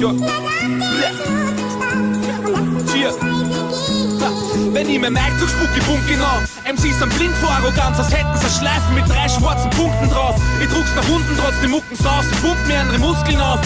Ja. Cheer. Wenn ich mir merkt, so spuck ich Bunky nach. MCs sind blind vor Arroganz, als hätten sie Schleifen mit 3 schwarzen Punkten drauf. Ich druck's nach unten, trotzdem Mucken saus, sie pumpt mir andere Muskeln auf.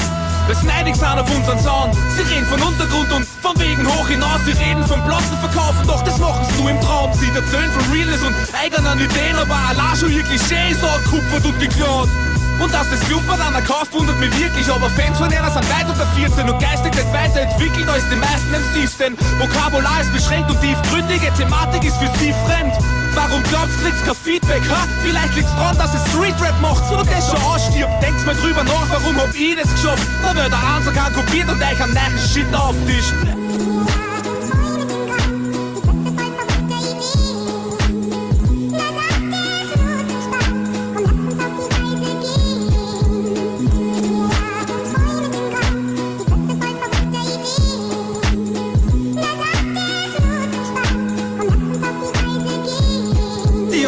Das neidig sind auf unseren Sound. Sie reden von Untergrund und von wegen hoch hinaus. Sie reden von Plattenverkaufen, doch das machen's nur im Traum. Sie erzählen von Realness und eigenen Ideen, aber allein schon ihr Klischee ist auch kupfert und geklaut. Und dass das Klumpert an der Kauf wundert mich wirklich, aber Fans von einer sind weit unter 14 und geistig nicht weiterentwickelt als die meisten MCs, denn Vokabular ist beschränkt und tiefgründige Thematik ist für sie fremd. Warum glaubst du, kriegst kein Feedback, ha? Vielleicht liegt's dran, dass es Street-Rap macht und das schon ausstirbt. Denkt's mal drüber nach, warum hab ich das geschafft? Da wird der Answer kopiert und euch einen neuen Shit auftischen.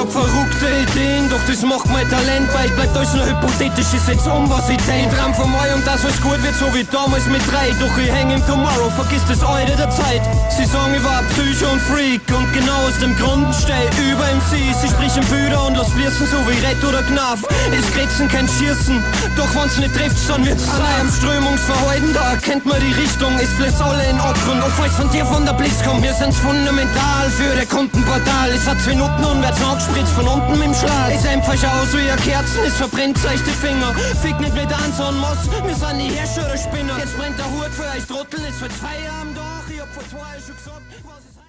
Verrückte Ideen, doch das macht mein Talent, weil ich bleib durch nur hypothetisch, ich setz was ich denk. Traum von morgen, dass es gut wird, so wie damals mit 3. Doch ich häng im Tomorrow, vergiss das Eure der Zeit. Sie sagen, ich war Psycho und Freak und genau aus dem Grund steh über MCs. Sie sprechen Büder und los fließen, so wie Red oder Knaf. Es kriegsen kein Schießen, doch wenn's nicht trifft, dann wird's allein am Strömungsverhalten, da erkennt man die Richtung, es fließt alle in Abgrund. Und falls von dir von der Blitz kommt, wir sind's fundamental für der Kundenportal. Es hat 2 Minuten und wird's angespritzt von unten mit dem Schlag. Es einfach aus wie ein Kerzen, es verbrennt euch die Finger. Fick nicht mit an, so ein Moss, wir sind die Herrscher der Spinner. Jetzt brennt der Hut für euch Trottel, es wird Feierabend, doch ich hab vor 2 Jahren schon gesagt, was ist